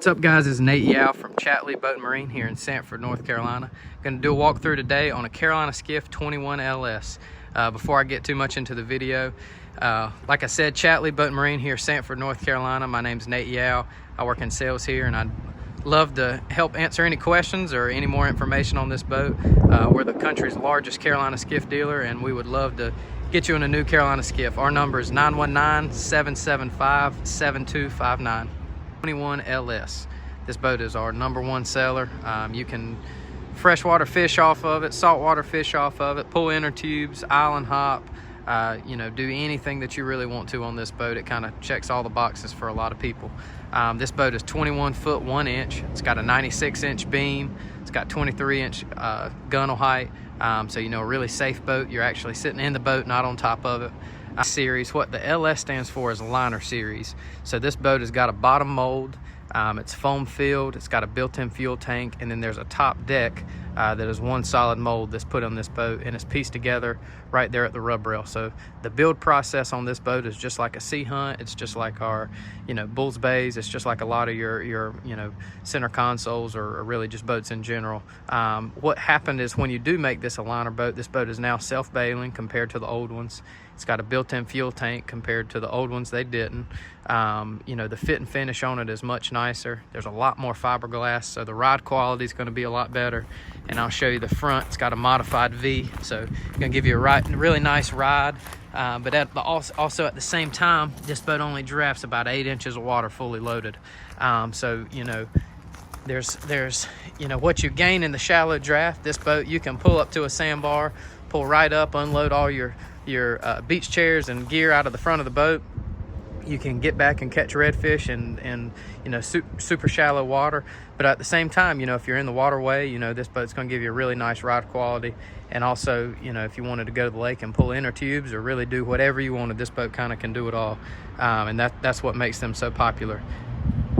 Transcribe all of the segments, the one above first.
What's up guys, it's Nate Yao from Chatley Boat and Marine here in Sanford, North Carolina. Going to do a walkthrough today on a Carolina Skiff 21LS. Before I get too much into the video, like I said, Chatley Boat and Marine here, Sanford, North Carolina. My name's Nate Yao. I work in sales here and I'd love to help answer any questions or any more information on this boat. We're the country's largest Carolina skiff dealer and we would love to get you in a new Carolina skiff. Our number is 919-775-7259. 21LS. This boat is our #1 seller. You can freshwater fish off of it, saltwater fish off of it, pull inner tubes, island hop, do anything that you really want to on this boat. It kind of checks all the boxes for a lot of people. This boat is 21 foot 1 inch. It's got a 96-inch beam. It's got 23-inch gunnel height. So a really safe boat. You're actually sitting in the boat, not on top of it. Series, what the LS stands for is liner series. So this boat has got a bottom mold, it's foam filled, it's got a built-in fuel tank, and then there's a top deck that is one solid mold that's put on this boat, and it's pieced together right there at the rub rail. So the build process on this boat is just like a sea hunt. It's just like our Bulls Bays. It's just like a lot of your center consoles or really just boats in general. What happened is when you do make this a liner boat, this boat is now self-bailing compared to the old ones. It's got a built-in fuel tank compared to the old ones. They didn't. The fit and finish on it is much nicer. There's a lot more fiberglass, so the ride quality is going to be a lot better. And I'll show you the front. It's got a modified V, so it's going to give you a really nice ride. But also at the same time, this boat only drafts about 8 inches of water fully loaded. There's what you gain in the shallow draft. This boat, you can pull up to a sandbar, pull right up, unload all your beach chairs and gear out of the front of the boat. You can get back and catch redfish in super shallow water. But at the same time, if you're in the waterway, this boat's going to give you a really nice ride quality. And also, if you wanted to go to the lake and pull inner tubes or really do whatever you wanted, this boat kind of can do it all. And that's what makes them so popular.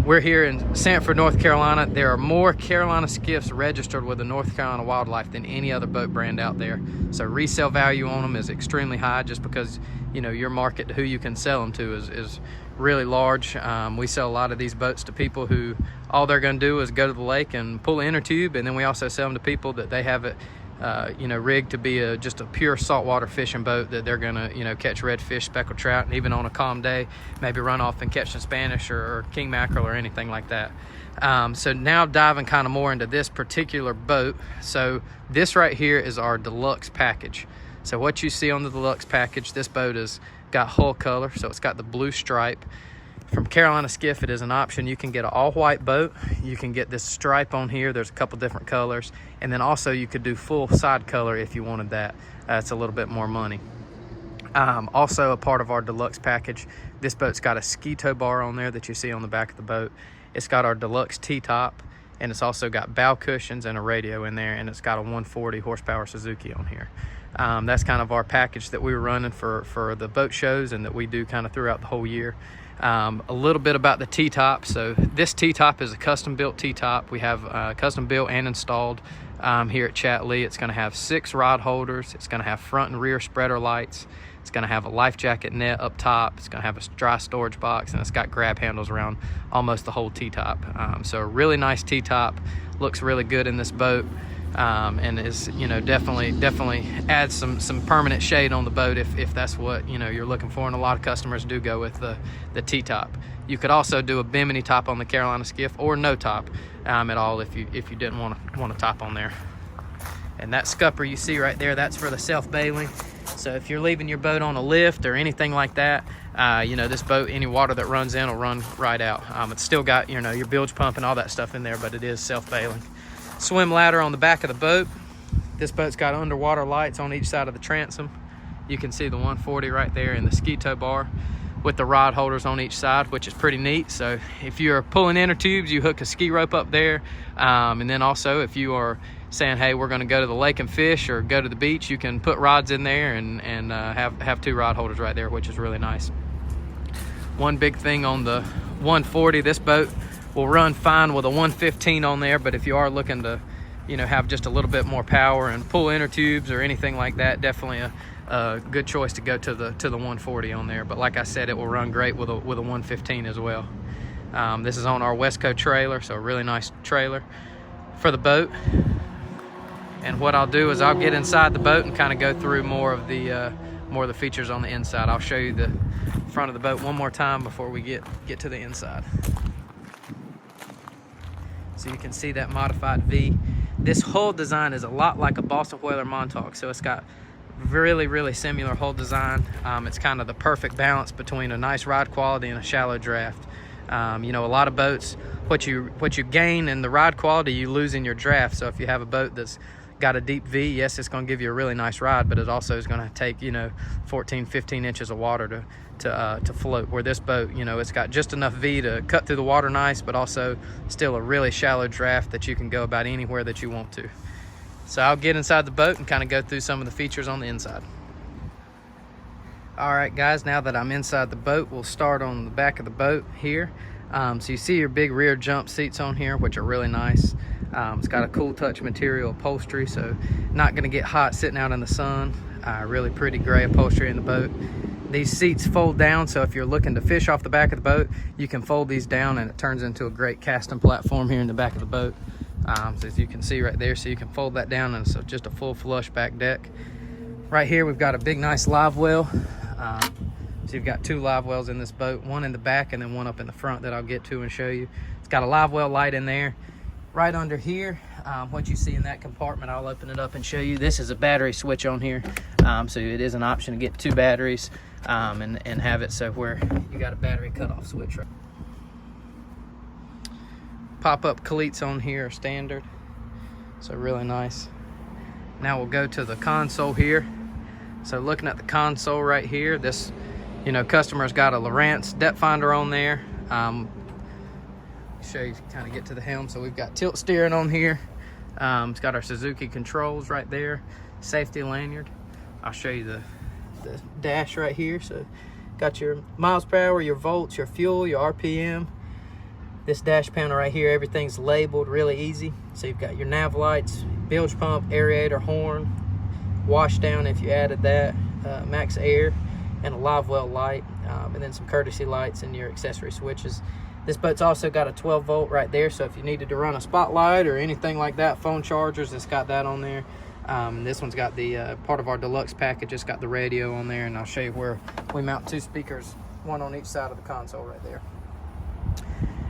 We're here in Sanford, North Carolina. There are more Carolina skiffs registered with the North Carolina Wildlife than any other boat brand out there. So resale value on them is extremely high just because, your market to who you can sell them to is really large. We sell a lot of these boats to people who all they're going to do is go to the lake and pull an inner tube, and then we also sell them to people that they have it rigged to be just a pure saltwater fishing boat that they're gonna catch redfish, speckled trout, and even on a calm day maybe run off and catch some Spanish or king mackerel or anything like that. So now diving kind of more into this particular boat. So this right here is our deluxe package. So what you see on the deluxe package, this boat has got hull color, so it's got the blue stripe. From Carolina Skiff, it is an option. You can get an all-white boat. You can get this stripe on here. There's a couple different colors. And then also you could do full side color if you wanted that. It's a little bit more money. Also a part of our deluxe package, this boat's got a ski tow bar on there that you see on the back of the boat. It's got our deluxe T-top, and it's also got bow cushions and a radio in there, and it's got a 140 horsepower Suzuki on here. That's kind of our package that we were running for the boat shows and that we do kind of throughout the whole year. A little bit about the T-top. So this T-top is a custom built T-top. We have custom built and installed here at Chatley. It's going to have 6 rod holders. It's going to have front and rear spreader lights. It's going to have a life jacket net up top. It's going to have a dry storage box, and it's got grab handles around almost the whole T-top. So a really nice T-top. Looks really good in this boat. And is definitely adds some permanent shade on the boat if that's what you're looking for, and a lot of customers do go with the T-top. You could also do a bimini top on the Carolina Skiff or no top at all if you didn't want a top on there. And that scupper you see right there, that's for the self-bailing. So if you're leaving your boat on a lift or anything like that, this boat, any water that runs in will run right out. It's still got your bilge pump and all that stuff in there, but it is self-bailing. Swim ladder on the back of the boat. This boat's got underwater lights on each side of the transom. You can see the 140 right there in the ski tow bar with the rod holders on each side, which is pretty neat. So if you're pulling inner tubes, you hook a ski rope up there. And then also if you are saying, hey, we're going to go to the lake and fish or go to the beach, you can put rods in there and have 2 rod holders right there, which is really nice. One big thing on the 140, this boat will run fine with a 115 on there, but if you are looking to have just a little bit more power and pull inner tubes or anything like that, definitely a good choice to go to the 140 on there. But like I said, it will run great with a 115 as well. This is on our Westco trailer, so a really nice trailer for the boat. And what I'll do is I'll get inside the boat and kind of go through more of the features on the inside. I'll show you the front of the boat one more time before we get to the inside. So you can see that modified V. This hull design is a lot like a Boston Whaler Montauk, so it's got really similar hull design. It's kind of the perfect balance between a nice ride quality and a shallow draft. You know, a lot of boats, what you gain in the ride quality, you lose in your draft. So if you have a boat that's got a deep V, yes, it's going to give you a really nice ride, but it also is going to take, you know, 14-15 inches of water to float. Where this boat, you know, it's got just enough V to cut through the water nice, but also still a really shallow draft that you can go about anywhere that you want to. So I'll get inside the boat and kind of go through some of the features on the inside. All right, guys, now that I'm inside the boat, we'll start on the back of the boat here. So you see your big rear jump seats on here, which are really nice. It's got a cool touch material upholstery, so not going to get hot sitting out in the sun. Really pretty gray upholstery in the boat. These seats fold down, so if you're looking to fish off the back of the boat, you can fold these down and it turns into a great casting platform here in the back of the boat. So as you can see right there, so you can fold that down and it's just a full flush back deck. Right here we've got a big nice live well. So you've got 2 live wells in this boat, one in the back and then one up in the front that I'll get to and show you. It's got a live well light in there. Right under here, what you see in that compartment, I'll open it up and show you. This is a battery switch on here. So it is an option to get 2 batteries and have it so where you got a battery cutoff switch. Right. Pop-up cleats on here are standard, so really nice. Now we'll go to the console here. So looking at the console right here, this, you know, customer's got a Lowrance depth finder on there. Show you, kind of get to the helm. So we've got tilt steering on here. It's got our Suzuki controls right there, safety lanyard. I'll show you the dash right here. So got your miles per hour, your volts, your fuel, your RPM. This dash panel right here, everything's labeled really easy. So you've got your nav lights, bilge pump, aerator, horn, wash down if you added that, max air, and a live well light, and then some courtesy lights and your accessory switches. This boat's also got a 12 volt right there, so if you needed to run a spotlight or anything like that, phone chargers, it's got that on there. This one's got the part of our deluxe package, it's got the radio on there, and I'll show you where we mount 2 speakers, one on each side of the console right there.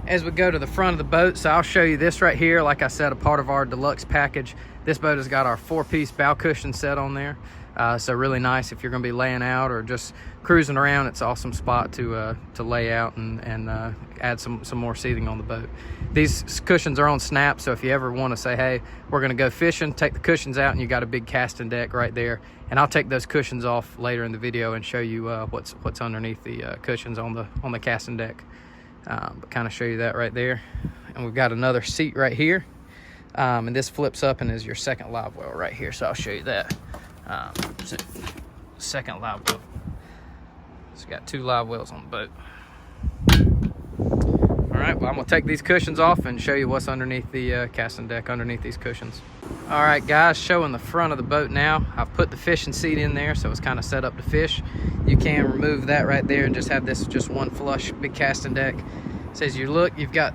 As we go to the front of the boat, so I'll show you this right here. Like I said, a part of our deluxe package. This boat has got our 4-piece bow cushion set on there. So really nice if you're going to be laying out or just cruising around. It's an awesome spot to lay out and add some more seating on the boat. These cushions are on snap, so if you ever want to say, hey, we're going to go fishing, take the cushions out, and you got a big casting deck right there. And I'll take those cushions off later in the video and show you what's underneath the cushions on the casting deck. But kind of show you that right there. And we've got another seat right here, and this flips up and is your second live well right here, so I'll show you that. So second live well, so got 2 live wells on the boat. All right, well, I'm gonna take these cushions off and show you what's underneath the casting deck underneath these cushions. All right, guys, showing the front of the boat now. I've put the fishing seat in there, so it's kind of set up to fish. You can remove that right there and just have this just one flush big casting deck. So as you look, you've got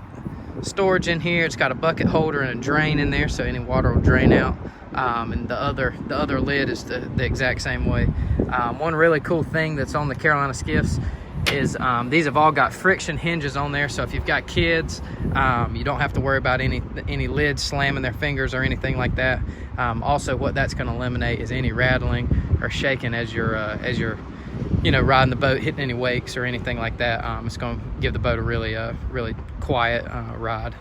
storage in here. It's got a bucket holder and a drain in there, so any water will drain out. And the other lid is the exact same way. One really cool thing that's on the Carolina skiffs is these have all got friction hinges on there, so if you've got kids, you don't have to worry about any lids slamming their fingers or anything like that. Also, what that's going to eliminate is any rattling or shaking as you're you know, riding the boat, hitting any wakes or anything like that. It's going to give the boat a really quiet ride.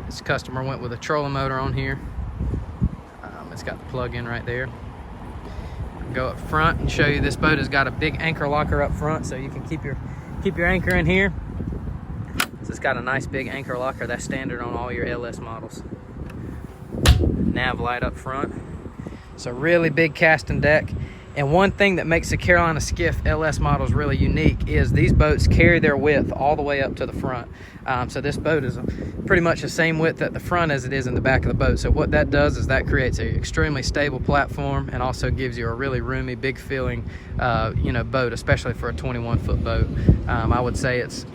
This customer went with a trolling motor on here. It's got the plug-in right there. Go up front and show you this boat has got a big anchor locker up front, so you can keep your anchor in here. So it's got a nice big anchor locker. That's standard on all your LS models. Nav light up front. So really big casting deck. And one thing that makes the Carolina Skiff LS models really unique is these boats carry their width all the way up to the front. So this boat is pretty much the same width at the front as it is in the back of the boat. So what that does is that creates an extremely stable platform and also gives you a really roomy, big feeling, boat, especially for a 21-foot boat. I would say it's,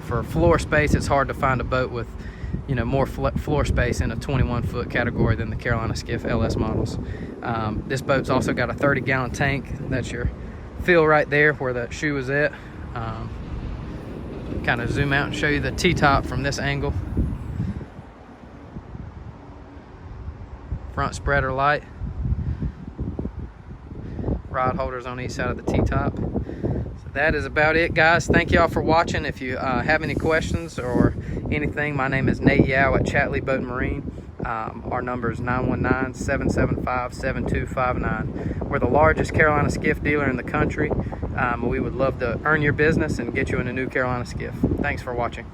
for floor space, it's hard to find a boat with more floor space in a 21-foot category than the Carolina Skiff LS models. This boat's also got a 30-gallon tank. That's your fill right there where the shoe is at. Kind of zoom out and show you the T-top from this angle. Front spreader light. Rod holders on each side of the T-top. So that is about it, guys. Thank y'all for watching. If you have any questions or anything, my name is Nate Yao at Chatley Boat and Marine. Our number is 919-775-7259. We're the largest Carolina Skiff dealer in the country. We would love to earn your business and get you in a new Carolina Skiff. Thanks for watching.